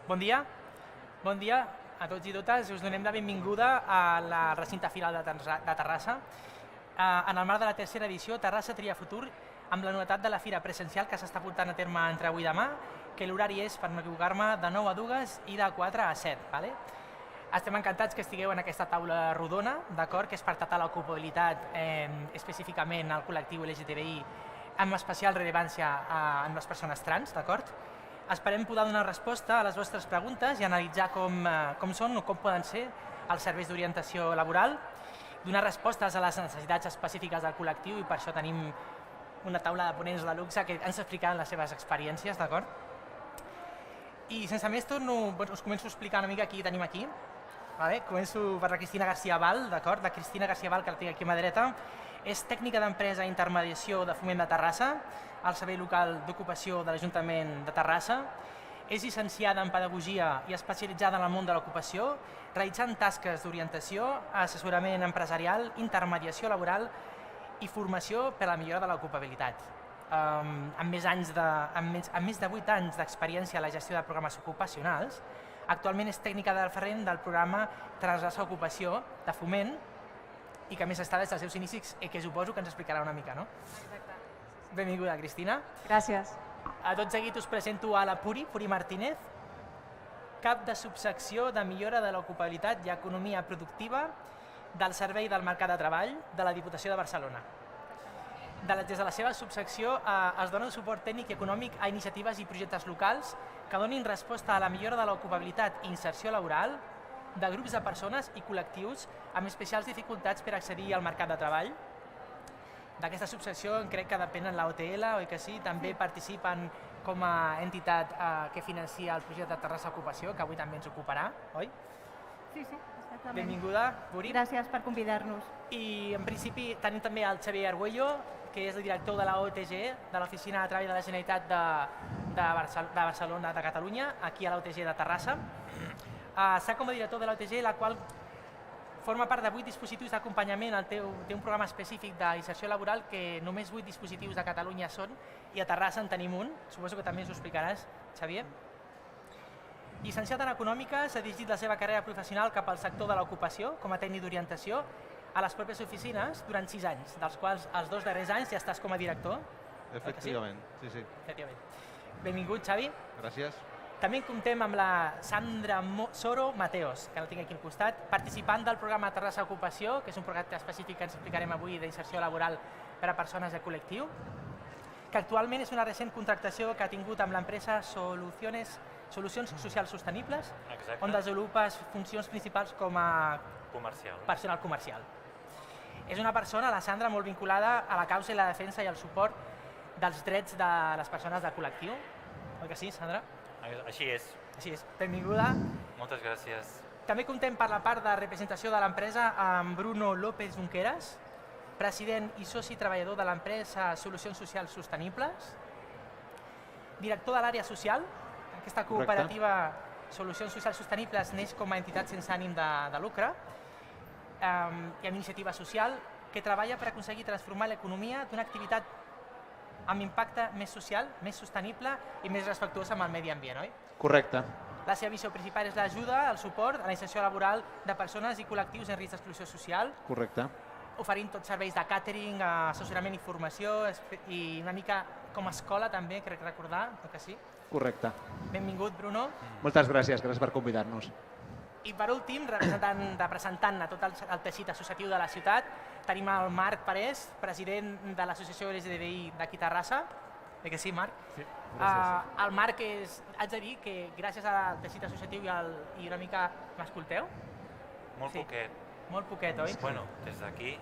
Bon dia. Bon dia a tots i totes. Us donem la benvinguda a la recinte firal de Terrassa. En el marc de la tercera edició, Terrassa tria futur, amb la novetat de la fira presencial que s'està portant a terme entre avui i demà, que l'horari és, per no equivocar-me, de 9 a 2 i de 4 a 7. Estem encantats que estigueu en aquesta taula rodona, que és per tractar l'ocupabilitat, específicament al col·lectiu LGTBI, amb especial rellevància en les persones trans. Esperem poder donar resposta a les vostres preguntes i analitzar com són o com poden ser els serveis d'orientació laboral, donar respostes a les necessitats específiques del col·lectiu, i per això tenim una taula de ponents de luxe que ens explicaran les seves experiències. I sense més, us començo a explicar una mica qui tenim aquí. Començo per la Cristina García Val. La Cristina García Val, que la tinc aquí a mà dreta, és tècnica d'empresa i intermediació de Foment de Terrassa, al Servei Local d'Ocupació de l'Ajuntament de Terrassa. És llicenciada en Pedagogia i especialitzada en el món de l'ocupació, realitzant tasques d'orientació, assessorament empresarial, intermediació laboral i formació per a la millora de l'ocupabilitat. Amb més de 8 anys d'experiència a la gestió de programes ocupacionals, actualment és tècnica de referent del programa Transversal Ocupació de Foment, i que a més està des dels seus inicis, que suposo que ens explicarà una mica, no? Exacte. Benvinguda, Cristina. Gràcies. Tot seguit us presento a la Puri Martínez, cap de subsecció de millora de l'ocupabilitat i economia productiva del Servei del Mercat de Treball de la Diputació de Barcelona. Des de la seva subsecció es dona suport tècnic i econòmic a iniciatives i projectes locals que donin resposta a la millora de l'ocupabilitat i inserció laboral de grups de persones i col·lectius amb especials dificultats per accedir al mercat de treball. D'aquesta subsecció crec que depenen l'OTL, oi que sí? També participen com a entitat que financia el projecte de Terrassa Ocupació, que avui també ens ocuparà, oi? Sí, exactament. Benvinguda, Puri. Gràcies per convidar-nos. I en principi tenim també el Xavier Arguello, que és el director de la OTG, de l'Oficina de Treball de la Generalitat de Barcelona, de Catalunya, aquí a l'OTG de Terrassa. Està com a director de l'OTG, la qual forma part de 8 dispositius d'acompanyament. Té un programa específic d'inserció laboral que només 8 dispositius de Catalunya són, i a Terrassa en tenim un. Suposo que també ens ho explicaràs, Xavier. Llicenciat en Econòmica, s'ha dirigit la seva carrera professional cap al sector de l'ocupació com a tècnic d'orientació a les pròpies oficines durant 6 anys, dels quals els 2 darrers anys ja estàs com a director. Efectivament, sí. Benvingut, Xavi. Gràcies. També comptem amb la Sandra Soro Mateos, que la tinc aquí al costat, participant del programa Terrassa Ocupació, que és un programa específic que ens explicarem avui d'inserció laboral per a persones de col·lectiu, que actualment és una recent contractació que ha tingut amb l'empresa Solucions Socials Sostenibles, on desenvolupes funcions principals com a personal comercial. És una persona, la Sandra, molt vinculada a la causa i la defensa i el suport dels drets de les persones del col·lectiu. Oi que sí, Sandra? Així és. Així és. Benvinguda. Moltes gràcies. També comptem per la part de representació de l'empresa amb Bruno López Junqueras, president i soci treballador de l'empresa Solucions Socials Sostenibles, director de l'àrea social. Aquesta cooperativa Solucions Socials Sostenibles neix com a entitat sense ànim de lucre i amb iniciativa social que treballa per aconseguir transformar l'economia d'una activitat amb impacte més social, més sostenible i més respectuós amb el medi ambient, oi? Correcte. La seva missió principal és l'ajuda, el suport a la inserció laboral de persones i col·lectius en risc d'exclusió social. Correcte. Oferint tots serveis de càtering, assessorament i formació i una mica com a escola també, crec recordar, que sí? Correcte. Benvingut, Bruno. Moltes gràcies per convidar-nos. I per últim, representant a tot el teixit associatiu de la ciutat, tenim el Marc Parés, president de l'associació LGTBI d'aquí Terrassa. Que sí, Marc? Sí, gràcies. El Marc haig de dir que gràcies al teixit associatiu i una mica m'escolteu? Molt poquet. Molt poquet, oi? Bueno, des d'aquí...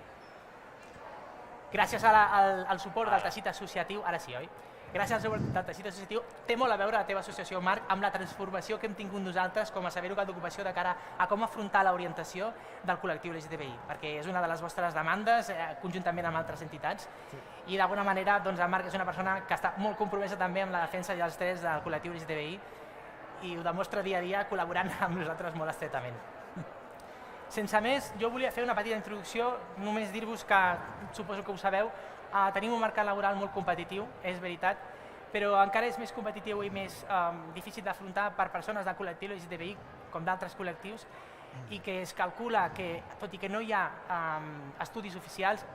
Gràcies al suport del teixit associatiu, ara sí, oi? Gràcies al suport del teixit associatiu, té molt a veure la teva associació, Marc, amb la transformació que hem tingut nosaltres com a Servei Local d'Ocupació de cara a com afrontar l'orientació del col·lectiu LGTBI, perquè és una de les vostres demandes, conjuntament amb altres entitats, i d'alguna manera el Marc és una persona que està molt compromesa també amb la defensa dels drets del col·lectiu LGTBI i ho demostra dia a dia col·laborant amb nosaltres molt estretament. Sense més, jo volia fer una petita introducció, només dir-vos que, suposo que ho sabeu, tenim un mercat laboral molt competitiu, és veritat, però encara és més competitiu i més difícil d'afrontar per persones del col·lectiu LGTBI com d'altres col·lectius, i que es calcula que, tot i que no hi ha estudis oficials,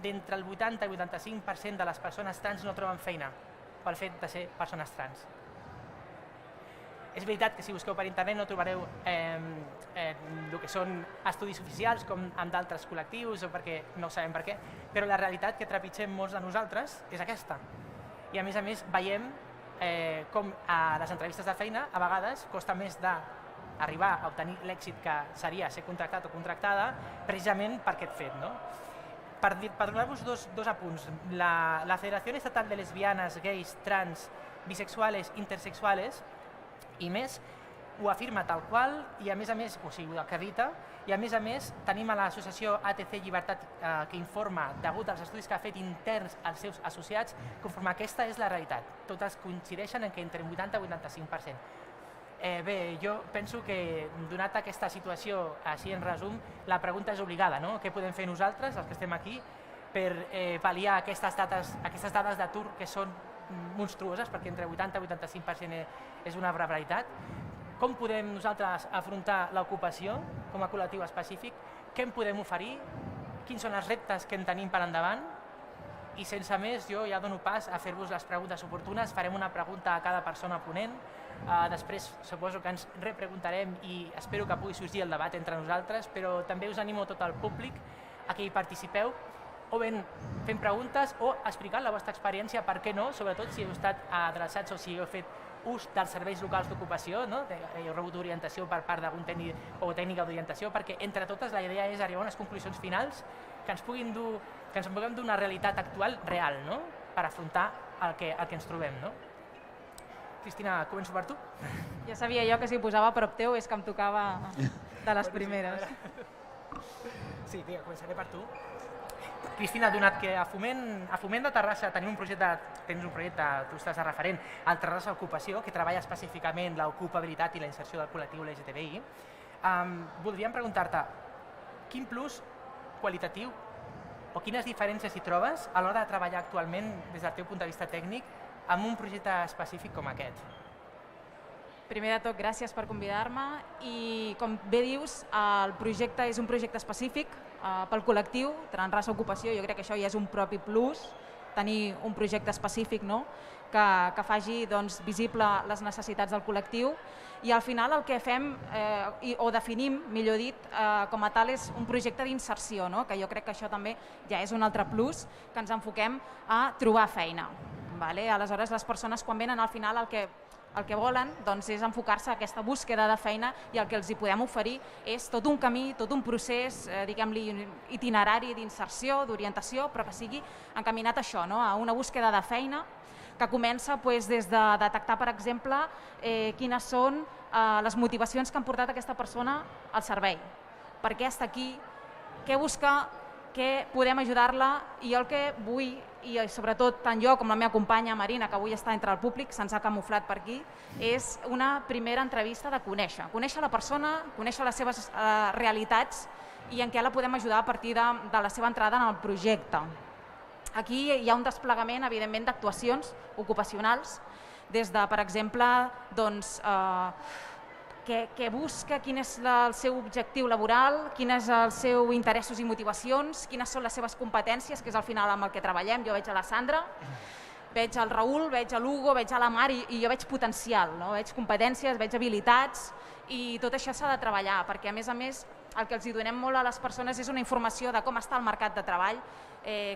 d'entre el 80 i 85% de les persones trans no troben feina pel fet de ser persones trans. És veritat que si busqueu per internet no trobareu el que són estudis oficials com en d'altres col·lectius o perquè no sabem per què, però la realitat que trepitgem molts de nosaltres és aquesta. I a més veiem com a les entrevistes de feina a vegades costa més d'arribar a obtenir l'èxit que seria ser contractat o contractada precisament per aquest fet. Per donar-vos dos apunts, la Federación Estatal de Lesbianas, Gays, Trans, Bisexuales, Intersexuales i més ho afirma tal qual i a més o sigui, ho acredita, i a més tenim a l'associació ATC Llibertat que informa, degut als estudis que ha fet interns als seus associats, conforme aquesta és la realitat. Totes coincideixen en que entre un 80 i 85%. Bé, jo penso que, donat aquesta situació, així en resum, la pregunta és obligada, no? Què podem fer nosaltres, els que estem aquí, per pal·liar aquestes dades d'atur que són monstruoses, perquè entre 80 i 85% és una barbaritat? Com podem nosaltres afrontar l'ocupació com a col·lectiu específic? Què en podem oferir? Quins són els reptes que en tenim per endavant? I sense més, jo ja dono pas a fer-vos les preguntes oportunes. Farem una pregunta a cada persona ponent. Després suposo que ens repreguntarem i espero que pugui sorgir el debat entre nosaltres, però també us animo tot el públic a que hi participeu, o ben fent preguntes o explicant la vostra experiència, per què no, sobretot si heu estat adreçats o si heu fet ús dels serveis locals d'ocupació, heu rebut orientació per part d'algun tècnic o tècnica d'orientació, perquè entre totes la idea és arribar a unes conclusions finals que ens puguin dur una realitat actual real, per afrontar el que ens trobem. Cristina, començo per tu. Ja sabia jo que si posava a prop teu és que em tocava de les primeres. Sí, vinga, començaré per tu. Cristina, donat que a Foment de Terrassa tens un projecte, tu estàs de referent, al Terrassa Ocupació, que treballa específicament l'ocupabilitat i la inserció del col·lectiu LGTBI, voldríem preguntar-te quin plus qualitatiu o quines diferències hi trobes a l'hora de treballar actualment des del teu punt de vista tècnic amb un projecte específic com aquest? Primer de tot, gràcies per convidar-me i, com bé dius, el projecte és un projecte específic pel col·lectiu Transraça Ocupació. Jo crec que això ja és un propi plus, tenir un projecte específic que faci visible les necessitats del col·lectiu, i al final el que fem o definim, millor dit, com a tal és un projecte d'inserció, que jo crec que això també ja és un altre plus, que ens enfoquem a trobar feina. Aleshores, les persones quan venen al final el que volen és enfocar-se a aquesta búsqueda de feina, i el que els hi podem oferir és tot un camí, tot un procés, diguem-li itinerari d'inserció, d'orientació, però que sigui encaminat a això, a una búsqueda de feina que comença des de detectar, per exemple, quines són les motivacions que han portat aquesta persona al servei, per què està aquí, què busca, què podem ajudar-la, i el que vull, i sobretot tant jo com la meva companya Marina, que avui està entre el públic, se'ns ha camuflat per aquí, és una primera entrevista de conèixer la persona, conèixer les seves realitats i en què la podem ajudar a partir de la seva entrada en el projecte. Aquí hi ha un desplegament, evidentment, d'actuacions ocupacionals, des de, per exemple, què busca, quin és el seu objectiu laboral, quins són els seus interessos i motivacions, quines són les seves competències, que és al final amb el que treballem. Jo veig a la Sandra, veig al Raül, veig a l'Hugo, veig a la Mar, i jo veig potencial, veig competències, veig habilitats, i tot això s'ha de treballar, perquè a més el que els donem molt a les persones és una informació de com està el mercat de treball,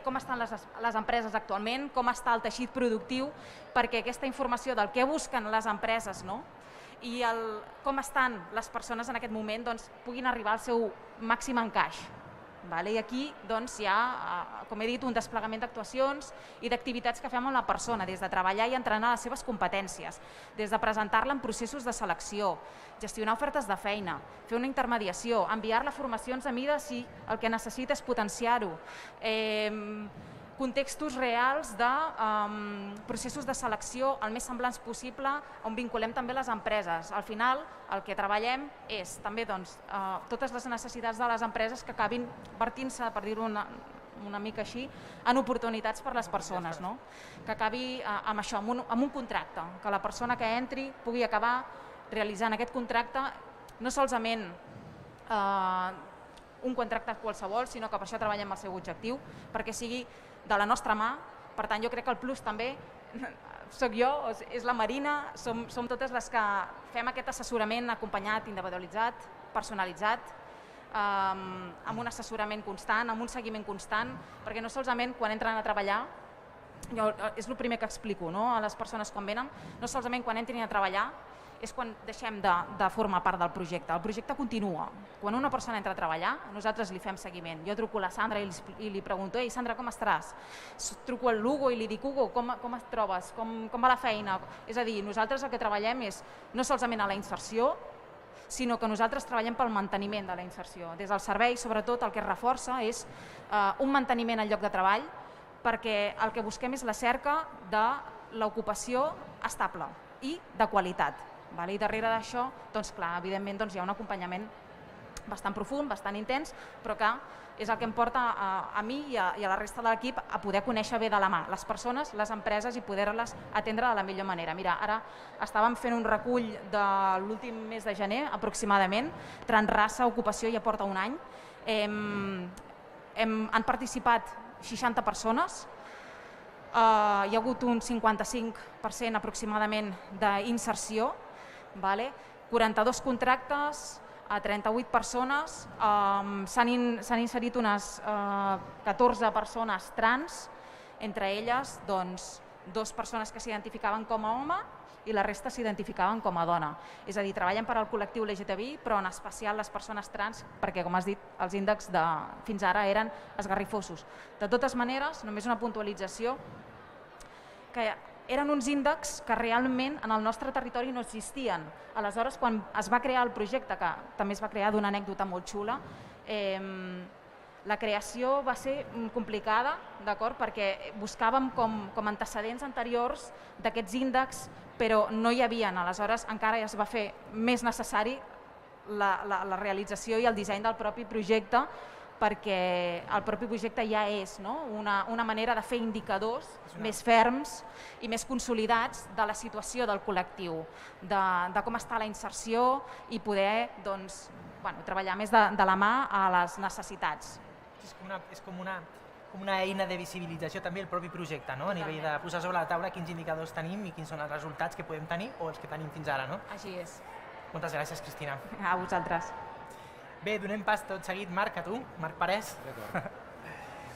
com estan les empreses actualment, com està el teixit productiu, perquè aquesta informació del que busquen les empreses i com estan les persones en aquest moment puguin arribar al seu màxim encaix. I aquí hi ha, com he dit, un desplegament d'actuacions i d'activitats que fem amb la persona, des de treballar i entrenar les seves competències, des de presentar-la en processos de selecció, gestionar ofertes de feina, fer una intermediació, enviar-la a formacions a mida si el que necessita és potenciar-ho, contextos reals de processos de selecció el més semblants possible, on vinculem també les empreses. Al final, el que treballem és també totes les necessitats de les empreses que acabin vertint-se, per dir-ho una mica així, en oportunitats per les persones, no? Que acabi amb això, amb un contracte, que la persona que entri pugui acabar realitzant aquest contracte no solament un contracte qualsevol, sinó que per això treballem el seu objectiu, perquè sigui de la nostra mà. Per tant, jo crec que el plus també soc jo, és la Marina, som totes les que fem aquest assessorament acompanyat, individualitzat, personalitzat, amb un assessorament constant, amb un seguiment constant, perquè no solament quan entren a treballar, és el primer que explico a les persones quan venen, no solament quan entrin a treballar és quan deixem de formar part del projecte. El projecte continua. Quan una persona entra a treballar, nosaltres li fem seguiment. Jo truco a la Sandra i li pregunto: «Ei, Sandra, com estaràs?» Truco al Hugo i li dic: «Hugo, com et trobes? Com va la feina?» És a dir, nosaltres el que treballem és no solament a la inserció, sinó que nosaltres treballem pel manteniment de la inserció. Des del servei, sobretot, el que es reforça és un manteniment al lloc de treball, perquè el que busquem és la cerca de l'ocupació estable i de qualitat. I darrere d'això, doncs clar, evidentment hi ha un acompanyament bastant profund, bastant intens, però que és el que em porta a mi i a la resta de l'equip a poder conèixer bé de la mà les persones, les empreses i poder-les atendre de la millor manera. Mira, ara estàvem fent un recull de l'últim mes de gener, aproximadament, Transrasa Ocupació ja porta un any. Han participat 60 persones, hi ha hagut un 55% aproximadament d'inserció, 42 contractes a 38 persones, s'han inserit unes 14 persones trans, entre elles 2 persones que s'identificaven com a home i la resta s'identificaven com a dona. És a dir, treballen per al col·lectiu LGTBI, però en especial les persones trans, perquè, com has dit, els índexs fins ara eren esgarrifosos. De totes maneres, només una puntualització, que eren uns índexs que realment en el nostre territori no existien. Aleshores, quan es va crear el projecte, que també es va crear d'una anècdota molt xula, la creació va ser complicada, perquè buscàvem com antecedents anteriors d'aquests índexs, però no hi havia. Aleshores, encara es va fer més necessari la realització i el disseny del propi projecte, perquè el propi projecte ja és una manera de fer indicadors més ferms i més consolidats de la situació del col·lectiu, de com està la inserció i poder treballar més de la mà a les necessitats. És com una eina de visibilització també el propi projecte, a nivell de posar sobre la taula quins indicadors tenim i quins són els resultats que podem tenir o els que tenim fins ara. Així és. Moltes gràcies, Cristina. A vosaltres. Bé, donem pas tot seguit, Marc, a tu, Marc Parés.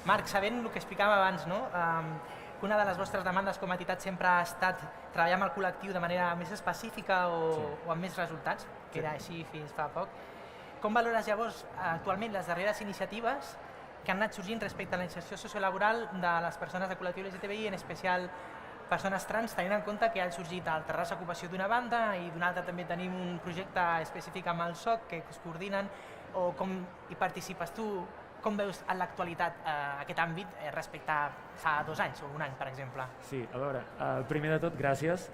Marc, sabent el que explicàvem abans, que una de les vostres demandes com a entitat sempre ha estat treballar amb el col·lectiu de manera més específica o amb més resultats, que era així fins fa poc. Com valores llavors actualment les darreres iniciatives que han anat sorgint respecte a la inserció sociolaboral de les persones del col·lectiu LGTBI, en especial persones trans, tenint en compte que ha sorgit el Terrassa Ocupació d'una banda i d'una altra també tenim un projecte específic amb el SOC que es coordinen, o com hi participes tu, com veus en l'actualitat aquest àmbit respecte a fa 2 anys o un any, per exemple? Sí, a veure, primer de tot, gràcies,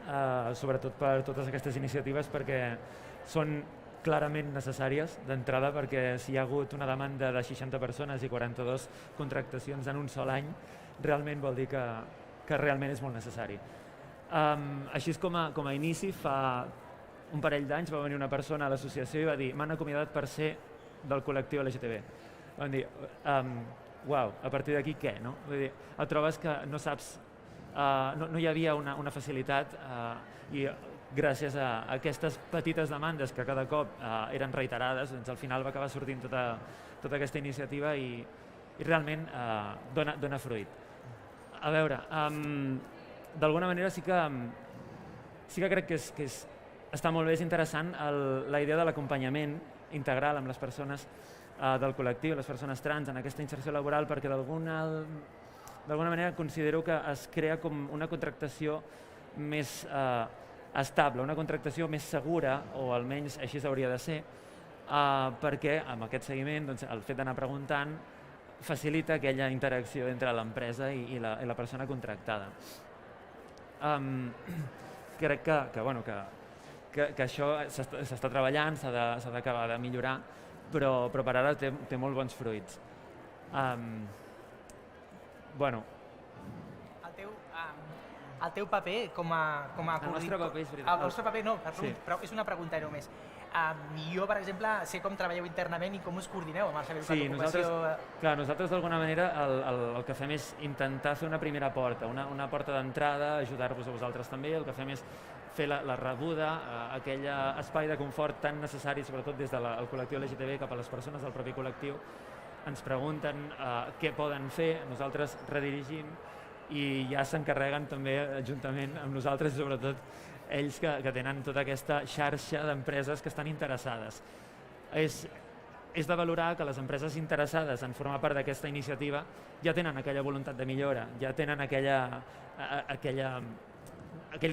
sobretot per totes aquestes iniciatives, perquè són clarament necessàries d'entrada, perquè si hi ha hagut una demanda de 60 persones i 42 contractacions en un sol any, realment vol dir que realment és molt necessari. Així com a inici, fa un parell d'anys va venir una persona a l'associació i va dir: m'han acomiadat per ser del col·lectiu LGTB. Vam dir, uau, a partir d'aquí què? Vull dir, et trobes que no saps, no hi havia una facilitat i gràcies a aquestes petites demandes que cada cop eren reiterades, doncs al final va acabar sortint tota aquesta iniciativa i realment dona fruit. A veure, d'alguna manera sí que crec que està molt bé, és interessant la idea de l'acompanyament integral amb les persones del col·lectiu, les persones trans en aquesta inserció laboral, perquè d'alguna manera considero que es crea com una contractació més estable, una contractació més segura, o almenys així hauria de ser, perquè amb aquest seguiment el fet d'anar preguntant facilita aquella interacció entre l'empresa i la persona contractada. Crec que això s'està treballant, s'ha d'acabar de millorar, però per ara té molt bons fruits. bueno, el teu paper com a el nostre paper, és veritat. El vostre paper no, Sí. però és una pregunta només. Jo, per exemple, sé com treballeu internament i com us coordineu amb el Servei Sí, d'Ocupació. nosaltres d'alguna manera el que fem és intentar fer una primera porta, una porta d'entrada, ajudar-vos a vosaltres també. El que fem és fer la rebuda, aquell espai de confort tan necessari, sobretot des del col·lectiu LGTB cap a les persones del propi col·lectiu. Ens pregunten què poden fer, nosaltres redirigim i ja s'encarreguen també juntament amb nosaltres, sobretot ells que tenen tota aquesta xarxa d'empreses que estan interessades. És de valorar que les empreses interessades en formar part d'aquesta iniciativa ja tenen aquella voluntat de millora, ja tenen aquell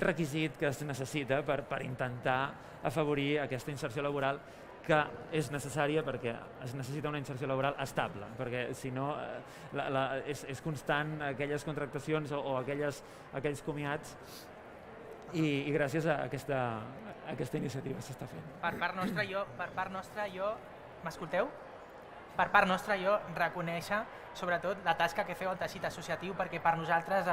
requisit que es necessita per intentar afavorir aquesta inserció laboral que és necessària perquè es necessita una inserció laboral estable, perquè si no és constant aquelles contractacions o aquells comiats i gràcies a aquesta iniciativa s'està fent. Per part nostra, jo m'escolteu? Per part nostra, jo reconèixer sobretot la tasca que feu al teixit associatiu, perquè per nosaltres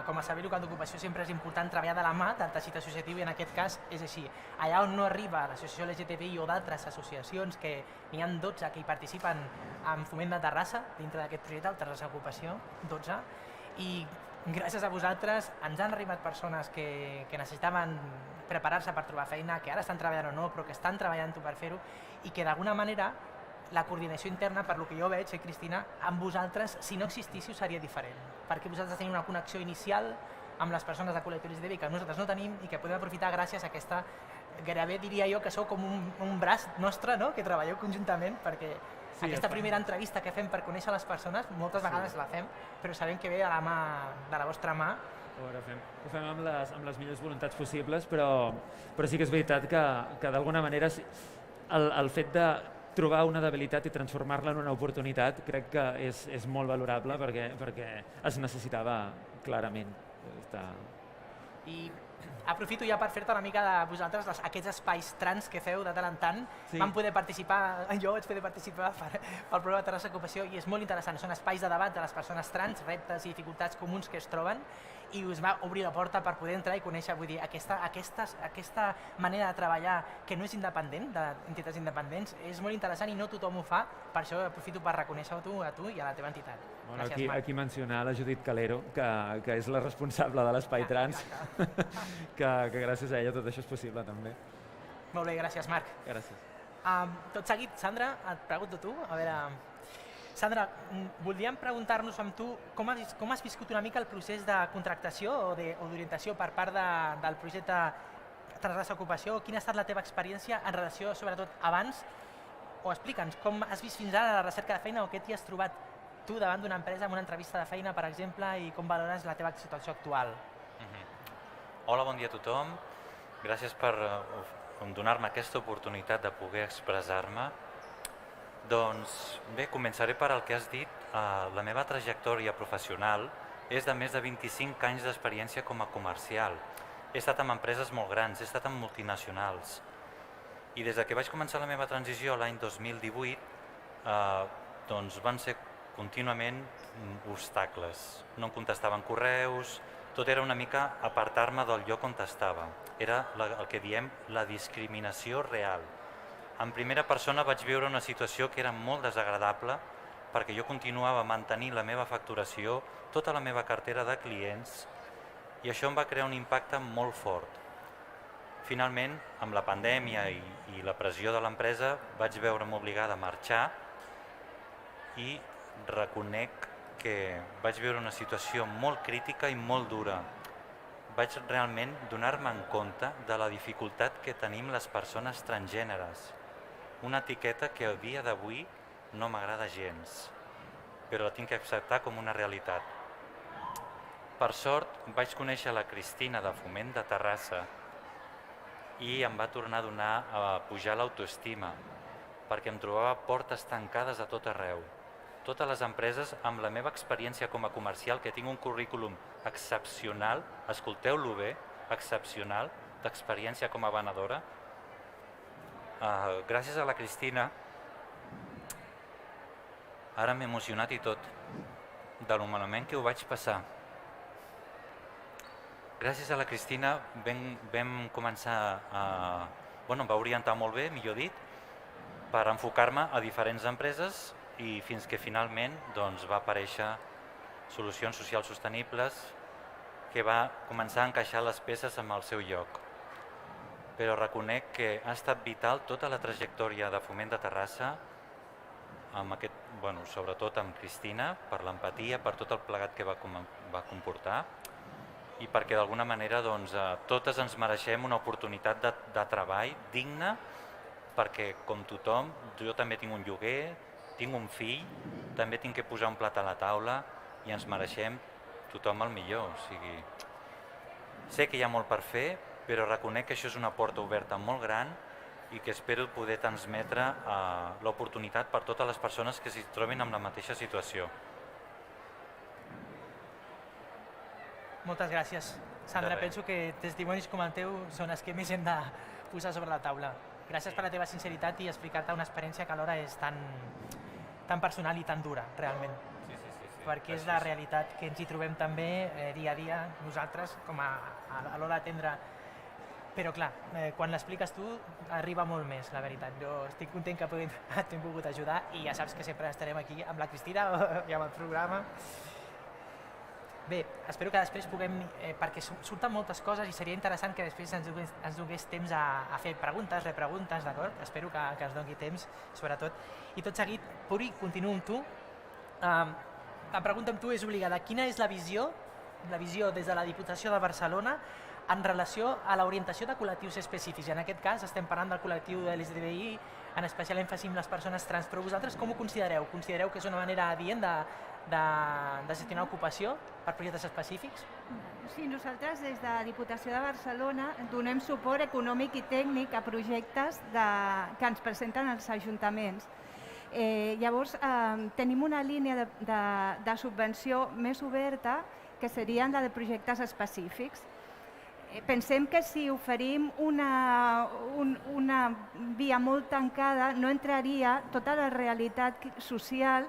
com a servei local d'ocupació sempre és important treballar de la mà del teixit associatiu i en aquest cas és així. Allà on no arriba l'associació LGTBI o d'altres associacions, que n'hi ha 12 que hi participen en Foment de Terrassa, dintre d'aquest projecte, el Terrassa Ocupació, 12, i gràcies a vosaltres ens han arribat persones que necessitaven preparar-se per trobar feina, que ara estan treballant o no, però que estan treballant per fer-ho i que d'alguna manera la coordinació interna, per lo que jo veig, Cristina, amb vosaltres, si no existíssiu, seria diferent. Perquè vosaltres teniu una connexió inicial amb les persones de col·lectiu LGTBI que nosaltres no tenim i que podem aprofitar gràcies a aquesta, gairebé diria jo que sou com un braç nostre, no?, que treballeu conjuntament, perquè aquesta primera entrevista que fem per conèixer les persones, moltes vegades la fem, però sabem que ve de la vostra mà. Ho fem amb les millors voluntats possibles, però sí que és veritat que d'alguna manera el fet de trobar una debilitat i transformar-la en una oportunitat crec que és molt valorable perquè es necessitava clarament. I aprofito ja per fer-te una mica de vosaltres aquests espais trans que feu de tant en tant. Vam poder participar, jo vaig poder participar pel programa de Terrassa Ocupació i és molt interessant. Són espais de debat de les persones trans, reptes i dificultats comuns que es troben i us va obrir la porta per poder entrar i conèixer, vull dir, aquesta manera de treballar que no és independent, d'entitats independents, és molt interessant i no tothom ho fa, per això aprofito per reconèixer-ho a tu i a la teva entitat. Gràcies, Marc. Aquí mencionar la Judit Calero, que és la responsable de l'Espai Trans, que gràcies a ella tot això és possible també. Molt bé, gràcies, Marc. Gràcies. Tot seguit, Sandra, et pregunto tu, a veure... Sandra, voldríem preguntar-nos amb tu com has viscut una mica el procés de contractació o d'orientació per part del projecte Terrassa Ocupació. Quina ha estat la teva experiència en relació, sobretot abans, o explica'ns com has vist fins ara la recerca de feina o què t'hi has trobat tu davant d'una empresa amb una entrevista de feina, per exemple, i com valores la teva situació actual? Hola, bon dia a tothom. Gràcies per donar-me aquesta oportunitat de poder expressar-me. Doncs bé, començaré per el que has dit. La meva trajectòria professional és de més de 25 anys d'experiència com a comercial. He estat en empreses molt grans, he estat en multinacionals. I des que vaig començar la meva transició l'any 2018, doncs van ser contínuament obstacles. No em contestaven correus, tot era una mica apartar-me del lloc on estava. Era el que diem la discriminació real. En primera persona vaig viure una situació que era molt desagradable perquè jo continuava mantenint la meva facturació, tota la meva cartera de clients i això em va crear un impacte molt fort. Finalment, amb la pandèmia i la pressió de l'empresa vaig veure'm obligada a marxar i reconec que vaig viure una situació molt crítica i molt dura. Vaig realment donar-me en compte de la dificultat que tenim les persones transgèneres. Una etiqueta que a dia d'avui no m'agrada gens, però la tinc que acceptar com una realitat. Per sort, vaig conèixer la Cristina de Foment de Terrassa i em va tornar a pujar l'autoestima, perquè em trobava portes tancades a tot arreu. Totes les empreses, amb la meva experiència com a comercial, que tinc un currículum excepcional, escolteu-lo bé, excepcional, d'experiència com a venedora, gràcies a la Cristina, ara m'he emocionat i tot, de lo malament que ho vaig passar. Gràcies a la Cristina vam començar em va orientar molt bé, millor dit, per enfocar-me a diferents empreses i fins que finalment va aparèixer solucions socials sostenibles que va començar a encaixar les peces amb el seu lloc. Però reconec que ha estat vital tota la trajectòria de Foment de Terrassa, sobretot amb Cristina, per l'empatia, per tot el plegat que va comportar i perquè d'alguna manera totes ens mereixem una oportunitat de treball digna, perquè com tothom, jo també tinc un lloguer, tinc un fill, també tinc que posar un plat a la taula i ens mereixem tothom el millor. Sé que hi ha molt per fer, però reconec que això és una porta oberta molt gran i que espero poder transmetre l'oportunitat per totes les persones que s'hi trobin en la mateixa situació. Moltes gràcies, Sandra. Penso que testimonis com el teu són els que més hem de posar sobre la taula. Gràcies per la teva sinceritat i explicar-te una experiència que alhora és tan personal i tan dura, realment. Perquè és la realitat que ens hi trobem també dia a dia nosaltres a l'hora d'atendre. Però clar, quan l'expliques tu arriba molt més, la veritat. Jo estic content que t'hem pogut ajudar i ja saps que sempre estarem aquí amb la Cristina i amb el programa. Bé, espero que després puguem, perquè surten moltes coses i seria interessant que després ens donés temps a fer preguntes, repreguntes, d'acord? Espero que ens doni temps, sobretot. I tot seguit, Puri, continuo amb tu. La pregunta amb tu és obligada. Quina és la visió des de la Diputació de Barcelona en relació a l'orientació de col·lectius específics? En aquest cas estem parlant del col·lectiu de l'LGTBI, en especial èmfasi amb les persones trans, però vosaltres com ho considereu? Considereu que és una manera adient de gestionar ocupació per projectes específics? Sí, nosaltres des de la Diputació de Barcelona donem suport econòmic i tècnic a projectes que ens presenten els ajuntaments. Llavors, tenim una línia de subvenció més oberta que serien la de projectes específics. Pensem que si oferim una via molt tancada no entraria tota la realitat social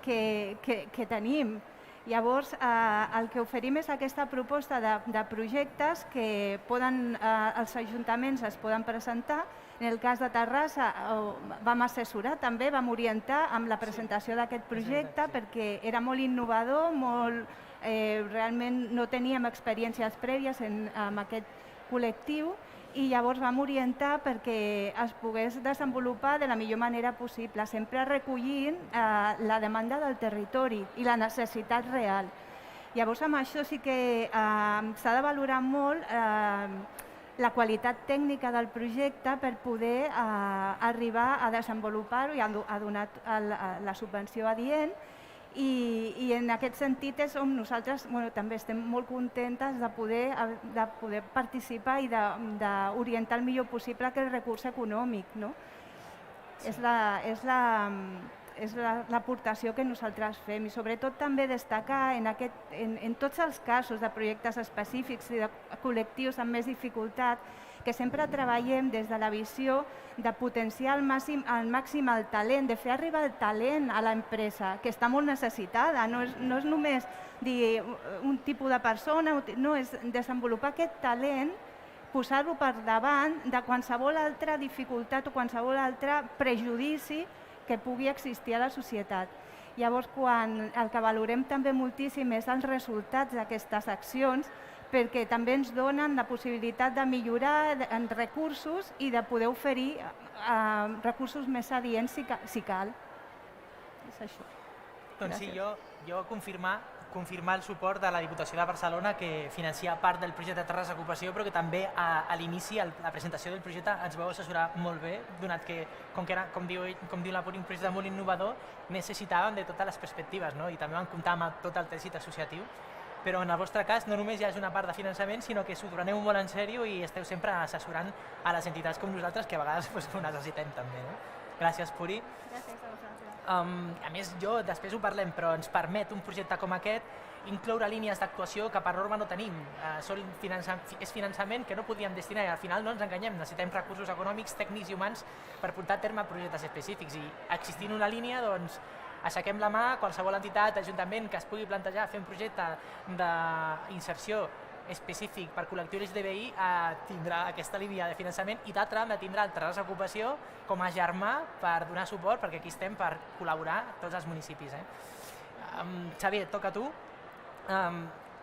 que tenim. Llavors, el que oferim és aquesta proposta de projectes que els ajuntaments es poden presentar. En el cas de Terrassa vam assessorar també, vam orientar amb la presentació d'aquest projecte perquè era molt innovador, realment no teníem experiències prèvies amb aquest col·lectiu i llavors vam orientar perquè es pogués desenvolupar de la millor manera possible, sempre recollint la demanda del territori i la necessitat real. Llavors amb això sí que s'ha de valorar molt la qualitat tècnica del projecte per poder arribar a desenvolupar-ho i a donar la subvenció adient. I en aquest sentit és on nosaltres també estem molt contentes de poder participar i d'orientar el millor possible aquest recurs econòmic. És l'aportació que nosaltres fem i sobretot també destacar en tots els casos de projectes específics i de col·lectius amb més dificultat que sempre treballem des de la visió de potenciar al màxim el talent, de fer arribar el talent a l'empresa, que està molt necessitada. No és només dir un tipus de persona, no, és desenvolupar aquest talent, posar-lo per davant de qualsevol altra dificultat o qualsevol altre prejudici que pugui existir a la societat. Llavors, el que valorem també moltíssim és els resultats d'aquestes accions, perquè també ens donen la possibilitat de millorar en recursos i de poder oferir recursos més adients si cal. És això. Doncs sí, jo confirmar el suport de la Diputació de Barcelona que financia part del projecte de Terrassa Ocupació, però que també a l'inici, a la presentació del projecte, ens vau assessorar molt bé, donat que, com diu la Puri, un projecte molt innovador, necessitàvem de totes les perspectives i també vam comptar amb tot el teixit associatiu. Però en el vostre cas no només hi ha una part de finançament, sinó que s'ho preneu molt en sèrio i esteu sempre assessorant a les entitats com nosaltres, que a vegades ho necessitem també. Gràcies, Puri. Gràcies a vosaltres. A més, després ho parlem, però ens permet un projecte com aquest incloure línies d'actuació que per norma no tenim. És finançament que no podíem destinar i al final no ens enganyem, necessitem recursos econòmics, tècnics i humans per portar a terme projectes específics i existint una línia, doncs, Aixequem la mà, qualsevol entitat, ajuntament que es pugui plantejar fer un projecte d'inserció específic per col·lectiu LGTBI tindrà aquesta línia de finançament i d'altra banda tindrà el Terrassa Ocupació com a germà per donar suport, perquè aquí estem per col·laborar tots els municipis. Xavier, toca a tu.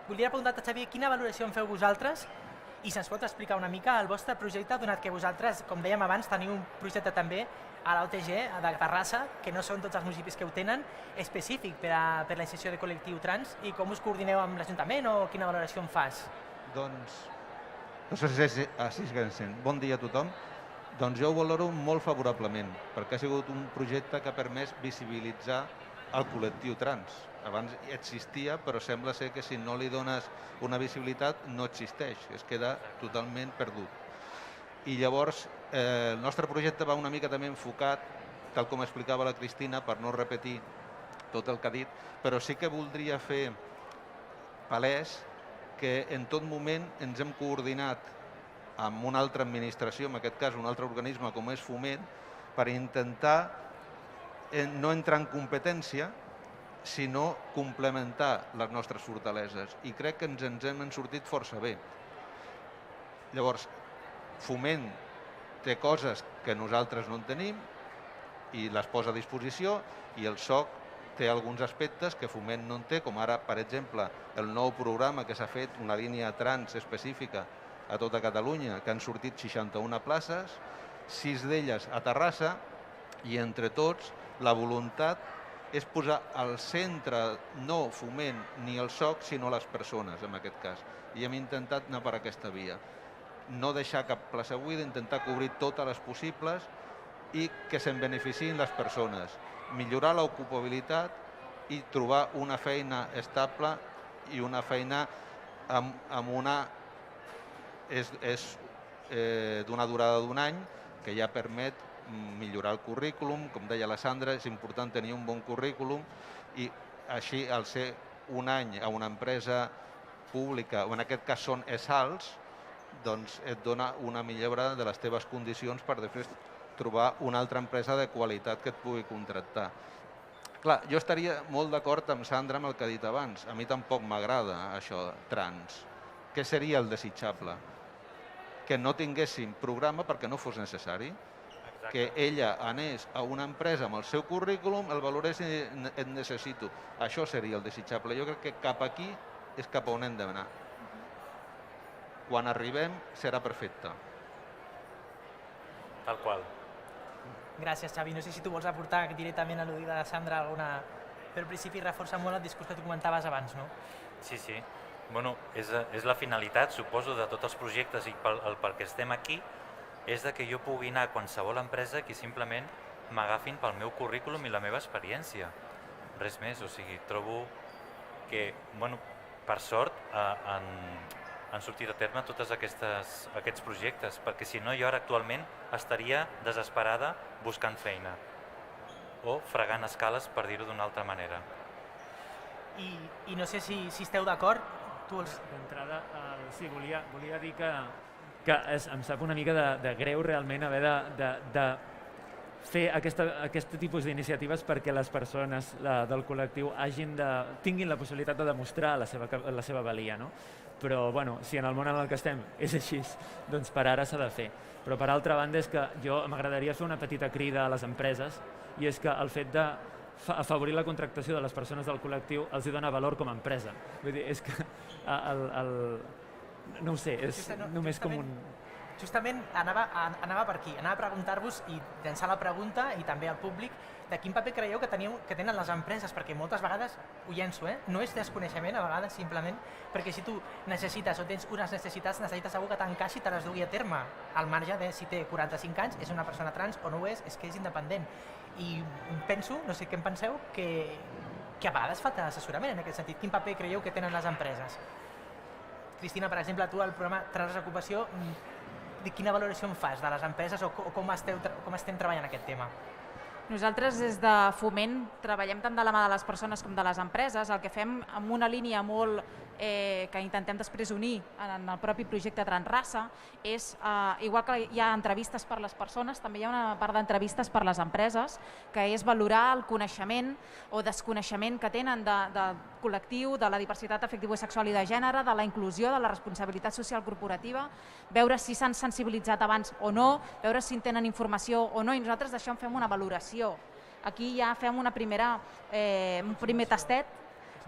Volia preguntar-te, Xavier, quina valoració en feu vosaltres i se'ns pot explicar una mica el vostre projecte, donat que vosaltres, com dèiem abans, teniu un projecte també a l'OTG de Terrassa, que no són tots els municipis que ho tenen, específic per la inserció de col·lectiu trans, i com us coordineu amb l'Ajuntament o quina valoració en fas? Doncs, no sé si es sent. Bon dia a tothom. Doncs jo ho valoro molt favorablement, perquè ha sigut un projecte que ha permès visibilitzar el col·lectiu trans. Abans existia, però sembla ser que si no li dones una visibilitat no existeix, es queda totalment perdut. I llavors el nostre projecte va una mica també enfocat, tal com explicava la Cristina, per no repetir tot el que ha dit, però sí que voldria fer palès que en tot moment ens hem coordinat amb una altra administració, en aquest cas un altre organisme com és Foment, per intentar no entrar en competència, sinó complementar les nostres fortaleses. I crec que ens hem sortit força bé. Llavors, Foment té coses que nosaltres no en tenim i les posa a disposició, i el SOC té alguns aspectes que Foment no en té, com ara, per exemple, el nou programa que s'ha fet, una línia trans específica a tota Catalunya, que han sortit 61 places, 6 d'elles a Terrassa, i entre tots la voluntat és posar al centre no Foment ni el SOC, sinó les persones, en aquest cas. I hem intentat anar per aquesta via. No deixar cap plaça buida, intentar cobrir totes les possibles i que se'n beneficiïn les persones. Millorar l'ocupabilitat i trobar una feina estable i una feina amb una d'una durada d'un any, que ja permet millorar el currículum. Com deia la Sandra, és important tenir un bon currículum i així, al ser un any a una empresa pública, o en aquest cas són ESALs, doncs et dona una millora de les teves condicions per després trobar una altra empresa de qualitat que et pugui contractar. Clar, jo estaria molt d'acord amb Sandra amb el que ha dit abans. A mi tampoc m'agrada això, trans. Què seria el desitjable? Que no tinguéssim programa perquè no fos necessari. Que ella anés a una empresa amb el seu currículum, el valorés i et necessito. Això seria el desitjable. Jo crec que cap aquí és cap on hem d'anar. Quan arribem serà perfecte. Tal qual. Gràcies, Xavi. No sé si tu vols aportar directament a l'ho de Sandra alguna... Però al principi reforça molt el discurs que tu comentaves abans, no? Sí, sí. Bueno, és la finalitat, suposo, de tots els projectes i el per què estem aquí, és que jo pugui anar a qualsevol empresa que simplement m'agafin pel meu currículum i la meva experiència. Res més, o sigui, trobo que, bueno, per sort, han sortit a terme tots aquests projectes, perquè si no jo ara actualment estaria desesperada buscant feina o fregant escales, per dir-ho d'una altra manera. I no sé si esteu d'acord. D'entrada, sí, volia dir que em sap una mica de greu realment haver de fer aquest tipus d'iniciatives perquè les persones del col·lectiu tinguin la possibilitat de demostrar la seva valia, no? Però, bueno, si en el món en el que estem és així, doncs per ara s'ha de fer. Però, per altra banda, és que m'agradaria fer una petita crida a les empreses, i és que el fet d'afavorir la contractació de les persones del col·lectiu els hi dona valor com a empresa. Vull dir, és que no ho sé, és només com un... Justament anava per aquí, anava a preguntar-vos i llançar la pregunta, i també al públic, de quin paper creieu que tenen les empreses, perquè moltes vegades, ho llenço, no és desconeixement, a vegades simplement, perquè si tu necessites o tens unes necessitats, necessites algú que t'encaixi i te les dugui a terme, al marge de si té 45 anys, és una persona trans o no ho és que és independent. I penso, no sé què en penseu, que a vegades falta assessorament en aquest sentit. Quin paper creieu que tenen les empreses? Cristina, per exemple, tu al programa Terrassa Ocupació, quina valoració en fas de les empreses o com estem treballant aquest tema? Nosaltres des de Foment treballem tant de la mà de les persones com de les empreses. El que fem amb una línia molt que intentem després unir en el propi projecte Transraça és, igual que hi ha entrevistes per les persones, també hi ha una part d'entrevistes per les empreses, que és valorar el coneixement o desconeixement que tenen del col·lectiu, de la diversitat afectivo-sexual i de gènere, de la inclusió, de la responsabilitat social corporativa, veure si s'han sensibilitzat abans o no, veure si en tenen informació o no, i nosaltres d'això en fem una valoració. Aquí ja fem un primer tastet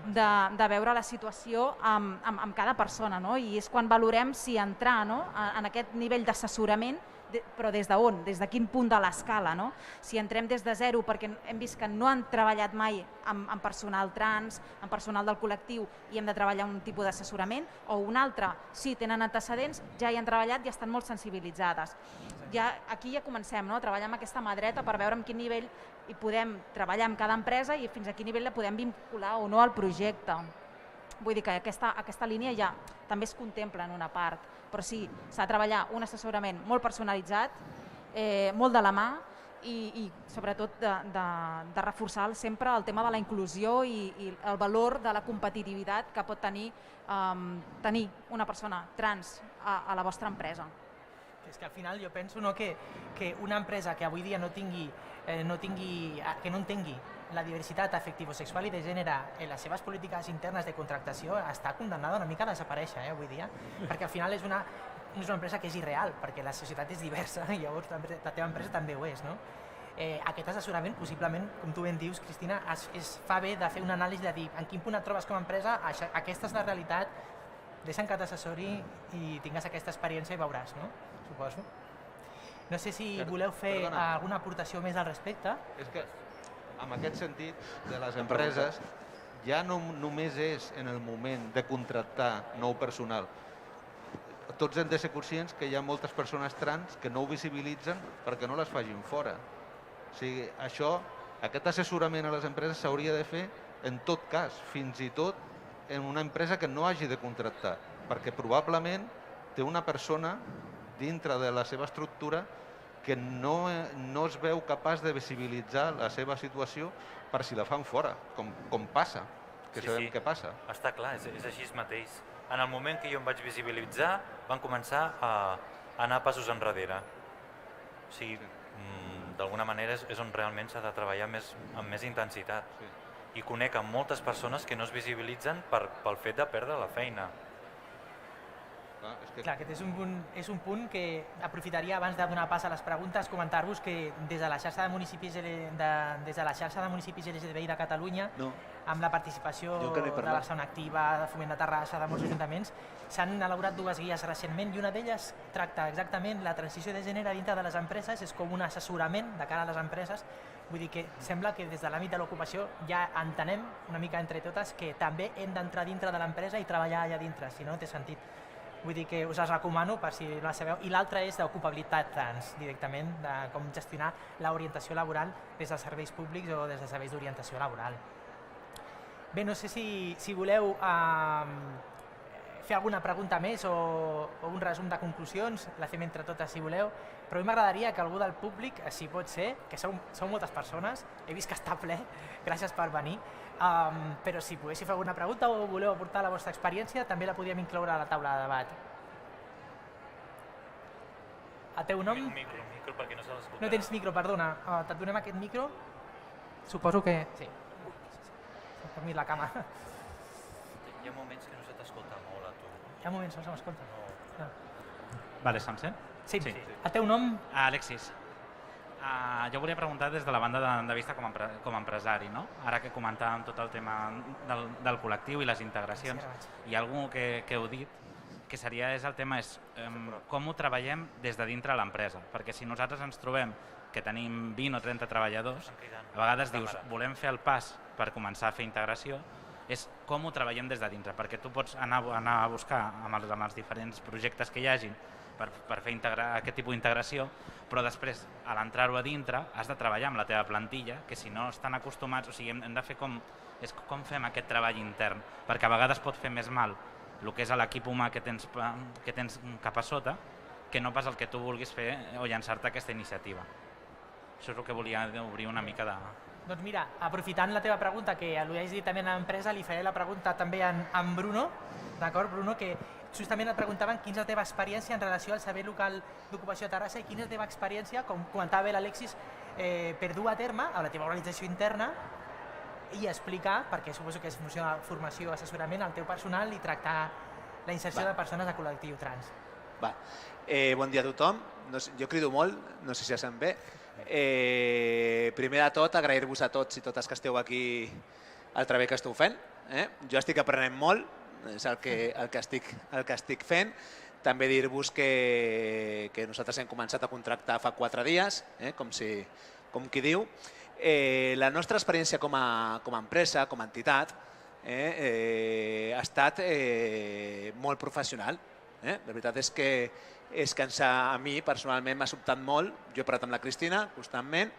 de veure la situació amb cada persona, i és quan valorem si entrar en aquest nivell d'assessorament, però des d'on, des de quin punt de l'escala. Si entrem des de zero perquè hem vist que no han treballat mai amb personal trans, amb personal del col·lectiu i hem de treballar un tipus d'assessorament, o un altre, sí, tenen antecedents, ja hi han treballat i estan molt sensibilitzades. Aquí ja comencem a treballar amb aquesta mà dreta per veure en quin nivell hi podem treballar amb cada empresa i fins a quin nivell la podem vincular o no al projecte. Vull dir que aquesta línia ja també es contempla en una part, però sí, s'ha de treballar un assessorament molt personalitzat, molt de la mà i sobretot de reforçar sempre el tema de la inclusió i el valor de la competitivitat que pot tenir una persona trans a la vostra empresa. És que al final jo penso que una empresa que avui dia que no entengui la diversitat afectivo-sexual i de gènere en les seves polítiques internes de contractació està condemnada una mica a desaparèixer avui dia, perquè al final és una empresa que és irreal, perquè la societat és diversa i llavors la teva empresa també ho és. Aquest assessorament, possiblement, com tu ben dius, Cristina, es fa bé de fer un anàlisi de dir en quin punt et trobes com a empresa, aquesta és la realitat, deixa'm que t'assessori i tingues aquesta experiència i veuràs, suposo. No sé si voleu fer alguna aportació més al respecte. És que, en aquest sentit, de les empreses, ja no només és en el moment de contractar nou personal. Tots hem de ser conscients que hi ha moltes persones trans que no ho visibilitzen perquè no les facin fora. O sigui, aquest assessorament a les empreses s'hauria de fer en tot cas, fins i tot en una empresa que no hagi de contractar, perquè probablement té una persona dintre de la seva estructura que no es veu capaç de visibilitzar la seva situació per si la fan fora, com passa, que sabem què passa. Està clar, és així mateix. En el moment que jo em vaig visibilitzar, van començar a anar passos enrere. O sigui, d'alguna manera és on realment s'ha de treballar amb més intensitat. I conec amb moltes persones que no es visibilitzen pel fet de perdre la feina. Clar, aquest és un punt que aprofitaria abans de donar pas a les preguntes, comentar-vos que des de la xarxa de municipis LGTBI de Catalunya, amb la participació de Barcelona Activa, de Foment de Terrassa, de molts ajuntaments, s'han elaborat dues guies recentment i una d'elles tracta exactament la transició de gènere dintre de les empreses, és com un assessorament de cara a les empreses. Vull dir que sembla que des de l'àmbit de l'ocupació ja entenem una mica entre totes que també hem d'entrar dintre de l'empresa i treballar allà dintre, si no té sentit. Vull dir que us els recomano per si no la sabeu. I l'altra és d'ocupabilitat trans, directament, de com gestionar l'orientació laboral des dels serveis públics o des dels serveis d'orientació laboral. Bé, no sé si voleu fer alguna pregunta més o un resum de conclusions, la fem entre totes si voleu, però a mi m'agradaria que algú del públic, si pot ser, que sou moltes persones, he vist que està ple, gràcies per venir, però si poguéssiu fer alguna pregunta o voleu aportar la vostra experiència, també la podíem incloure a la taula de debat. El teu nom? Micro, perquè no se l'escoltarà. No tens micro, perdona. Et donem aquest micro? Suposo que... Sí. Per mi la cama. Hi ha moments que no se t'escolta molt a tu. Hi ha moments que no se m'escolta? No. Vale, se'm sent? Sí. El teu nom? Alexis. Jo volia preguntar des de la banda de vista com a empresari, no? Ara que comentàvem tot el tema del col·lectiu i les integracions, hi ha algú que heu dit que és el tema és com ho treballem des de dintre l'empresa, perquè si nosaltres ens trobem que tenim 20 o 30 treballadors, a vegades dius, volem fer el pas per començar a fer integració, és com ho treballem des de dintre, perquè tu pots anar a buscar amb els diferents projectes que hi hagin per fer aquest tipus d'integració, però després, a l'entrar-ho a dintre, has de treballar amb la teva plantilla, que si no estan acostumats, o sigui, hem de fer com fem aquest treball intern, perquè a vegades pot fer més mal el que és l'equip humà que tens cap a sota, que no pas el que tu vulguis fer o llançar-te aquesta iniciativa. Això és el que volia obrir una mica de... Doncs mira, aprofitant la teva pregunta, que l'ho has dit també a l'empresa, li faré la pregunta també a en Bruno. D'acord, Bruno, que justament et preguntaven quina és la teva experiència en relació al Servei Local d'Ocupació de Terrassa i quina és la teva experiència, com comentava bé l'Alexis, per dur a terme a la teva organització interna i explicar, perquè suposo que és funció de formació, assessorament al teu personal i tractar la inserció de persones de col·lectiu trans. Bon dia a tothom. Jo crido molt, no sé si ja se'm ve. Primer de tot, agrair-vos a tots i totes que esteu aquí el treball que esteu fent. Jo estic aprenent molt, és el que estic fent. També dir-vos que nosaltres hem començat a contractar fa 4 dies, com qui diu. La nostra experiència com a empresa, com a entitat, ha estat molt professional. La veritat és que a mi personalment m'ha sobtat molt. Jo he parlat amb la Cristina constantment.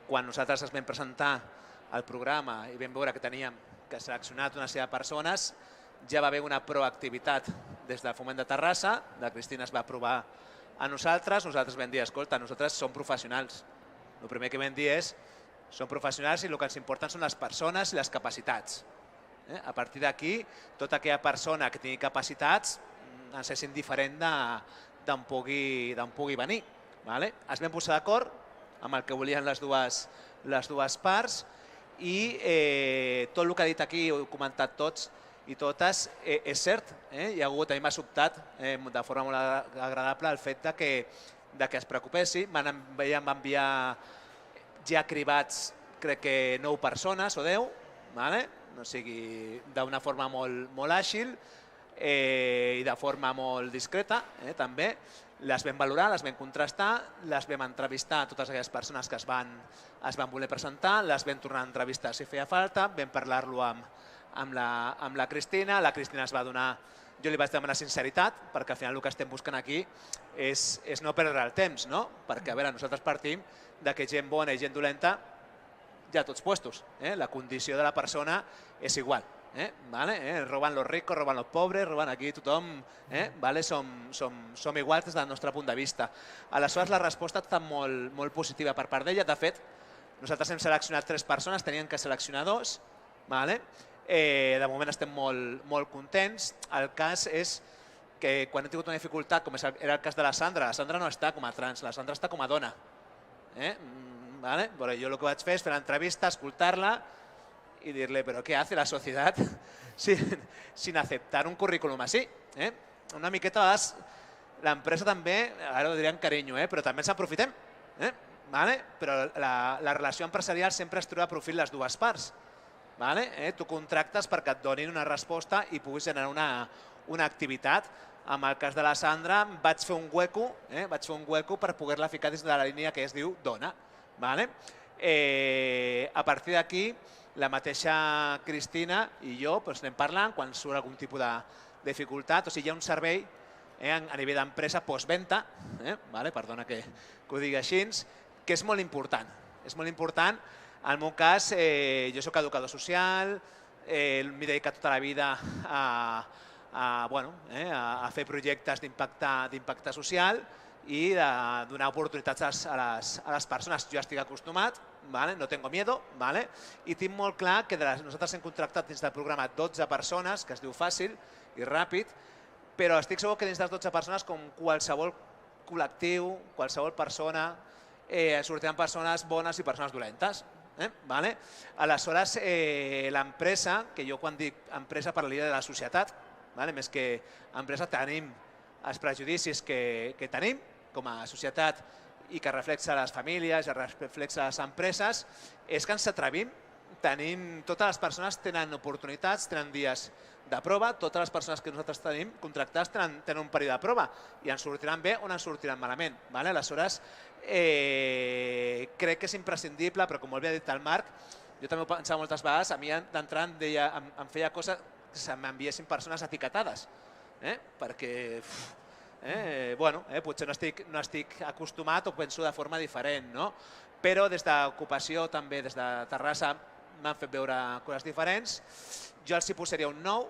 Quan nosaltres ens vam presentar el programa i vam veure que teníem que seleccionat una sèrie de persones, ja va haver una proactivitat des del Foment de Terrassa, la Cristina es va aprovar a nosaltres vam dir, escolta, nosaltres som professionals. El primer que vam dir és, som professionals i el que ens importen són les persones i les capacitats. A partir d'aquí, tota aquella persona que tingui capacitats ens és indiferent d'on pugui venir. Es vam posar d'acord amb el que volien les dues parts i tot el que ha dit aquí, ho heu comentat tots i totes, és cert. Hi ha hagut, a mi m'ha sobtat de forma molt agradable el fet que es preocupessi. Em va enviar ja cribats, crec que 9 persones o 10, o sigui, d'una forma molt àgil i de forma molt discreta, també. Les vam valorar, les vam contrastar, les vam entrevistar a totes aquelles persones que es van voler presentar, les vam tornar a entrevistar si feia falta, vam parlar-lo amb la Cristina es va donar, jo li vaig demanar sinceritat, perquè al final el que estem buscant aquí és no perdre el temps, perquè a veure, nosaltres partim que gent bona i gent dolenta ja tots puestos, la condició de la persona és igual. Roban los ricos, roban los pobres, roban aquí tothom, som iguals des del nostre punt de vista. Aleshores la resposta ha estat molt positiva per part d'ella. De fet, nosaltres hem seleccionat 3 persones, teníem que seleccionar 2. De moment estem molt contents. El cas és que quan hem tingut una dificultat, com era el cas de la Sandra no està com a trans, la Sandra està com a dona. Jo el que vaig fer és fer l'entrevista, escoltar-la y dirle, pero ¿qué hace la sociedad sin aceptar un currículum así? Una miqueta a vegades l'empresa també, ara ho diria amb carinyo, però també ens aprofitem. Però la relació empresarial sempre es troba a profit les dues parts. Tu contractes perquè et donin una resposta i puguis generar una activitat. En el cas de la Sandra vaig fer un hueco per poder-la ficar dins de la línia que es diu dona. A partir d'aquí, la mateixa Cristina i jo anem parlant quan surt algun tipus de dificultat. O sigui, hi ha un servei a nivell d'empresa postventa, perdona que ho digui així, que és molt important. És molt important. En el meu cas, jo soc educador social, m'he dedicat tota la vida a fer projectes d'impacte social i de donar oportunitats a les persones. Jo estic acostumat, no tengo miedo, i tinc molt clar que nosaltres hem contractat dins del programa 12 persones, que es diu fàcil i ràpid, però estic segur que dins de les 12 persones, com qualsevol col·lectiu, qualsevol persona, sortiran persones bones i persones dolentes. Aleshores, l'empresa, que jo quan dic empresa parlaria de la societat, més que empresa tenim els prejudicis que tenim com a societat i que reflexa les famílies, que reflexa les empreses, és que ens atrevim. Totes les persones tenen oportunitats, tenen dies de prova, totes les persones que nosaltres tenim contractades tenen un període de prova i ens sortiran bé o ens sortiran malament. Aleshores, crec que és imprescindible, però com molt bé ha dit el Marc, jo també ho pensava moltes vegades, a mi d'entrant em feia cosa que se m'enviessin persones etiquetades, perquè potser no estic acostumat o penso de forma diferent, però des d'ocupació també, des de Terrassa, m'han fet veure coses diferents. Jo els hi posaria un 9,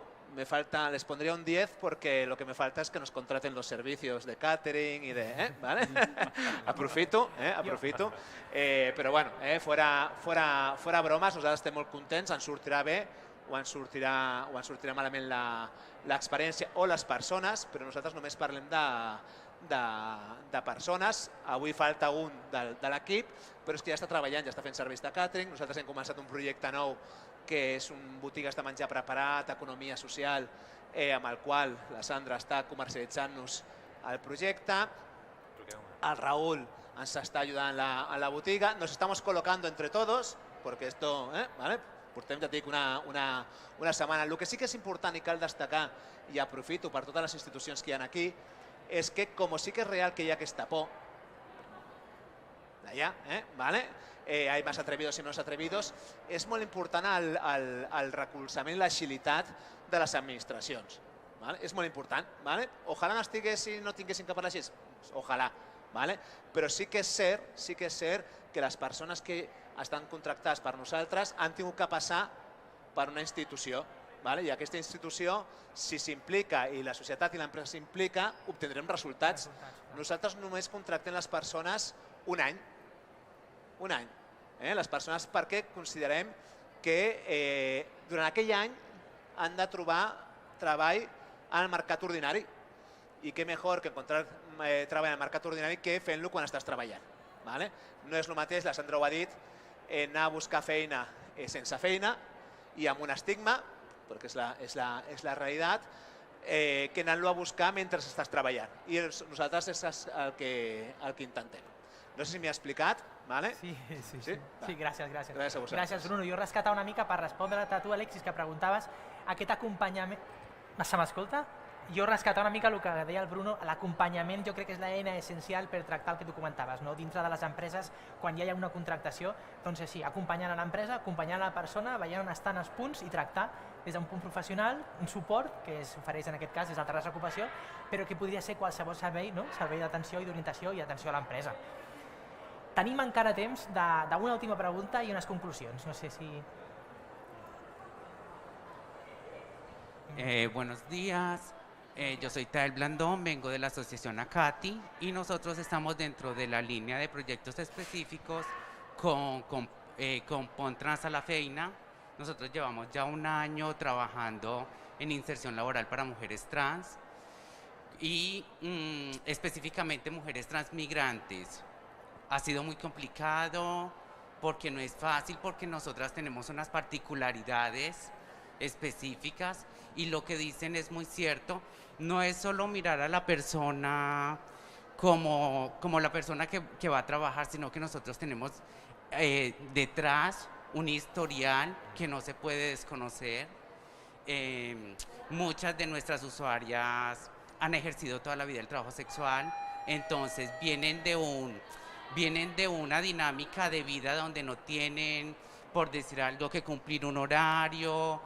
les pondría un 10 porque lo que me falta es que nos contraten los servicios de catering y de... ¿vale? Aprofito. Però bueno, fuera bromes, nosaltres estem molt contents, ens sortirà bé o ens sortirà malament l'experiència o les persones, però nosaltres només parlem de persones. Avui falta un de l'equip, però és que ja està treballant, ja està fent serveis de càtering. Nosaltres hem començat un projecte nou que és un botigues de menjar preparat, economia social, amb el qual la Sandra està comercialitzant-nos el projecte. El Raúl ens està ayudant en la botiga. Nos estamos colocando entre todos, porque esto, ¿vale? Portem, ja et dic, una setmana. El que sí que és important i cal destacar, i aprofito per totes les institucions que hi ha aquí, és que com sí que és real que hi ha aquesta por, d'allà, ¿vale? Hay más atrevidos y menos atrevidos, és molt important el recolzament i l'agilitat de les administracions. ¿Vale? És molt important. ¿Vale? Ojalà no tinguessin que parlar així, ojalà. ¿Vale? Però sí que és cert que les persones que estan contractades per nosaltres han tingut que passar per una institució. ¿Vale? I aquesta institució, si s'implica i la societat i l'empresa s'implica, obtindrem resultats. Nosaltres només contractem les persones un any. Un any. Les persones perquè considerem que durant aquell any han de trobar treball al mercat ordinari. I què millor que encontrar treball al mercat ordinari que fent-lo quan estàs treballant. ¿Vale? No és el mateix, la Sandra ho ha dit, anar a buscar feina sense feina i amb un estigma, perquè és la realitat, que anar-lo a buscar mentre estàs treballant. I nosaltres és el que intentem. No sé si m'he explicat. ¿Vale? Sí, gràcies. Gràcies a vosaltres. Gràcies, Bruno. Jo rescatar una mica per respondre-te a tu, Alexis, que preguntaves aquest acompanyament... Se m'escolta? Jo rescatar una mica el que deia el Bruno, l'acompanyament jo crec que és l'eina essencial per tractar el que tu comentaves, no? Dintre de les empreses, quan ja hi ha una contractació, doncs sí, acompanyant a l'empresa, acompanyant a la persona, veient on estan els punts i tractar des d'un punt professional, un suport, que s'ofereix en aquest cas des de Terrassa Ocupació, però que podria ser qualsevol servei, no? Servei d'atenció i d'orientació i atenció a l'empresa. Tenim encara temps d'una última pregunta i unes conclusions. No sé si... Buenos días, yo soy Tael Blandón, vengo de la asociación ACATI y nosotros estamos dentro de la línea de proyectos específicos con Pon Trans a la Feina. Nosotros llevamos ya un año trabajando en inserción laboral para mujeres trans y específicamente mujeres transmigrantes. Ha sido muy complicado porque no es fácil, porque nosotras tenemos unas particularidades específicas y lo que dicen es muy cierto. No es solo mirar a la persona como la persona que va a trabajar, sino que nosotros tenemos detrás un historial que no se puede desconocer. Muchas de nuestras usuarias han ejercido toda la vida el trabajo sexual, entonces vienen de una dinámica de vida donde no tienen, por decir algo, que cumplir un horario,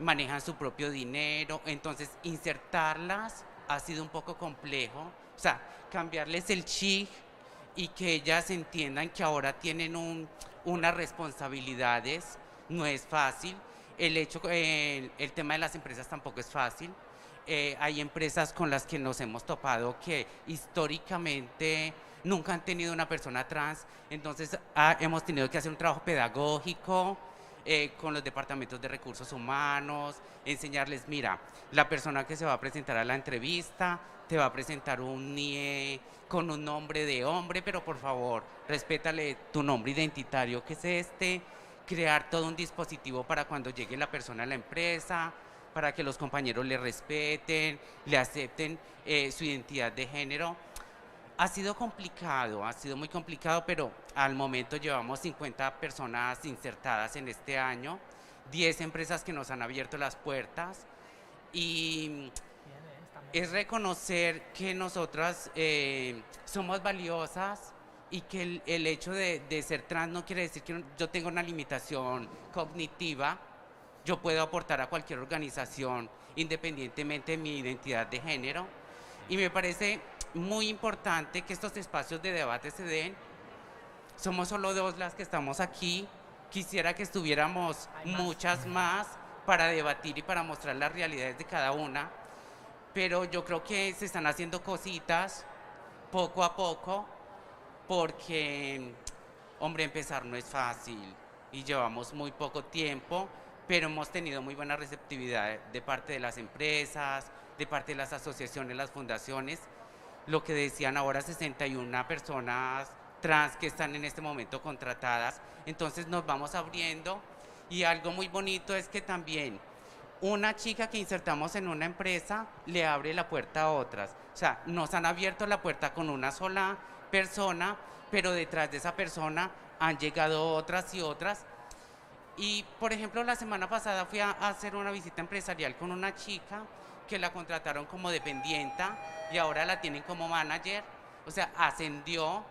manejan su propio dinero, entonces insertarlas ha sido un poco complejo, o sea, cambiarles el chip y que ellas entiendan que ahora tienen unas responsabilidades, no es fácil. El tema de las empresas tampoco es fácil. Hay empresas con las que nos hemos topado que históricamente nunca han tenido una persona trans, entonces hemos tenido que hacer un trabajo pedagógico con los departamentos de recursos humanos, enseñarles, mira, la persona que se va a presentar a la entrevista te va a presentar un NIE con un nombre de hombre, pero por favor, respétale tu nombre identitario, que es crear todo un dispositivo para cuando llegue la persona a la empresa, para que los compañeros le respeten, le acepten su identidad de género. Ha sido complicado, ha sido muy complicado, pero al momento llevamos 50 personas insertadas en este año, 10 empresas que nos han abierto las puertas y es reconocer que nosotras somos valiosas y que el hecho de ser trans no quiere decir que yo tenga una limitación cognitiva. Yo puedo aportar a cualquier organización independientemente de mi identidad de género y me parece muy importante que estos espacios de debate se den. Somos solo 2 las que estamos aquí. Quisiera que estuviéramos muchas más para debatir y para mostrar las realidades de cada una. Pero yo creo que se están haciendo cositas poco a poco porque, hombre, empezar no es fácil y llevamos muy poco tiempo, pero hemos tenido muy buena receptividad de parte de las empresas, de parte de las asociaciones, las fundaciones. Lo que decían ahora, 61 personas trans que están en este momento contratadas. Entonces nos vamos abriendo, y algo muy bonito es que también una chica que insertamos en una empresa le abre la puerta a otras. O sea, nos han abierto la puerta con una sola persona, pero detrás de esa persona han llegado otras y otras. Y, por ejemplo, la semana pasada fui a hacer una visita empresarial con una chica que la contrataron como dependienta y ahora la tienen como manager, o sea, ascendió,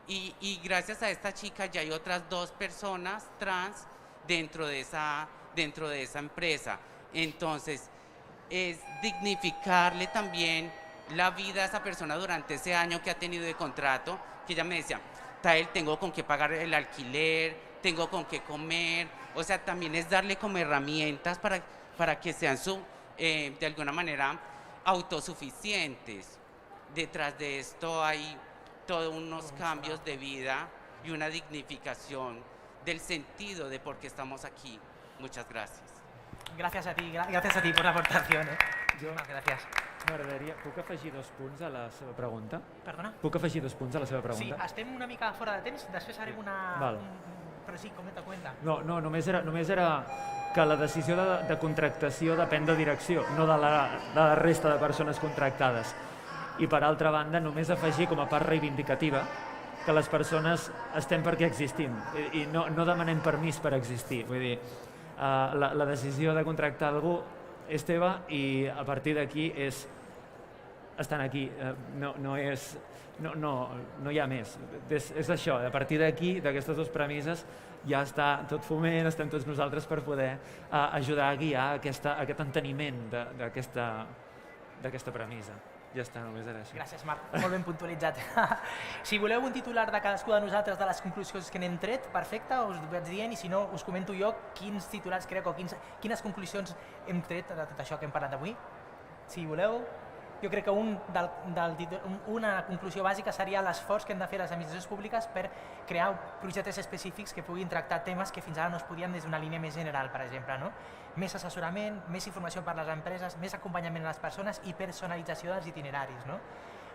y gracias a esta chica ya hay otras 2 personas trans dentro de esa empresa. Entonces, es dignificarle también la vida a esa persona durante ese año que ha tenido de contrato, que ella me decía, Tael, tengo con qué pagar el alquiler, tengo con qué comer, o sea, también es darle como herramientas para que sean de alguna manera autosuficientes. Detrás de esto hay todos unos cambios de vida y una dignificación del sentido de por qué estamos aquí. Muchas gracias. Gracias a ti por la aportación. Gràcies. M'agradaria... Puc afegir 2 punts a la seva pregunta? Perdona? Puc afegir 2 punts a la seva Sí, pregunta? estem una mica fora de temps, després farem una... Val. Però sí, comenta. No, només era que la decisió de contractació depèn de direcció, no de la resta de persones contractades. I per altra banda, només afegir com a part reivindicativa que les persones estem perquè existim i no demanem permís per existir. Vull dir, la decisió de contractar algú és teva i a partir d'aquí estan aquí, no hi ha més. És això, a partir d'aquí, d'aquestes 2 premisses, ja està tot Foment, estem tots nosaltres per poder ajudar a guiar aquest enteniment d'aquesta premissa. Ja està, només era això. Gràcies, Marc. Molt ben puntualitzat. Si voleu un titular de cadascú de nosaltres de les conclusions que n'hem tret, perfecte, us ho vaig dient, i si no, us comento jo quins titulars crec o quines conclusions hem tret de tot això que hem parlat avui. Si voleu, jo crec que una conclusió bàsica seria l'esforç que hem de fer les administracions públiques per crear projectes específics que puguin tractar temes que fins ara no es podien des d'una línia més general, per exemple. Més assessorament, més informació per a les empreses, més acompanyament a les persones i personalització dels itineraris.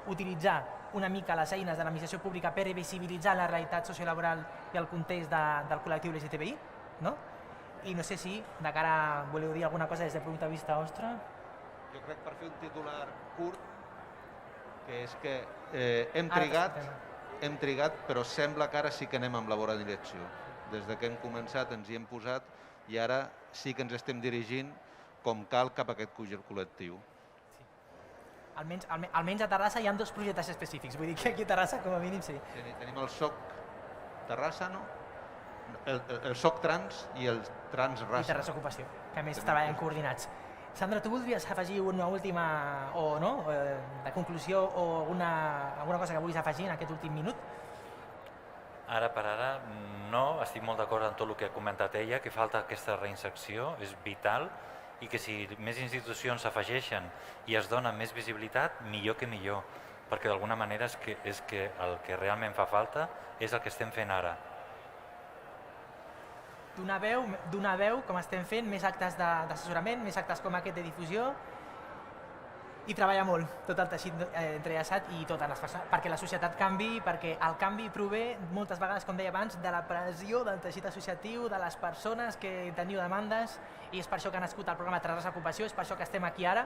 Utilitzar una mica les eines de l'administració pública per visibilitzar la realitat sociolaboral i el context del col·lectiu LGTBI. I no sé si de cara voleu dir alguna cosa des del punt de vista vostre. Jo crec per fer un titular curt, que és que hem trigat, però sembla que ara sí que anem amb la bona direcció. Des que hem començat ens hi hem posat i ara sí que ens estem dirigint com cal cap a aquest col·lectiu. Almenys a Terrassa hi ha 2 projectes específics, vull dir que aquí a Terrassa com a mínim sí. Tenim el SOC Terrassa, no? El SOC Trans i el Trans Raça. I Terrassa Ocupació, que a més treballen coordinats. Sandra, tu voldries afegir una última de conclusió o alguna cosa que vulguis afegir en aquest últim minut? Ara per ara no, estic molt d'acord amb tot el que ha comentat ella, que falta aquesta reinserció, és vital, i que si més institucions s'afegeixen i es dona més visibilitat, millor que millor, perquè d'alguna manera és que el que realment fa falta és el que estem fent ara. Donar veu, com estem fent, més actes d'assessorament, més actes com aquest de difusió i treballar molt tot el teixit entrellaçat i totes les persones, perquè la societat canvi, perquè el canvi prové moltes vegades, com deia abans, de la pressió del teixit associatiu, de les persones que teniu demandes, i és per això que ha nascut el programa Terrassa Ocupació, és per això que estem aquí ara.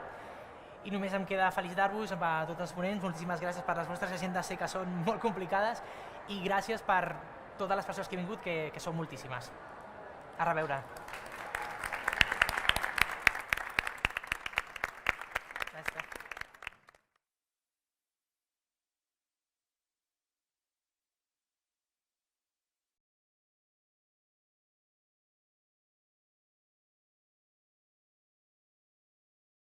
I només em queda felicitar-vos a tots els ponents, moltíssimes gràcies per les vostres agendes, sé que són molt complicades, i gràcies per totes les persones que han vingut, que són moltíssimes. A reveure. Ja està.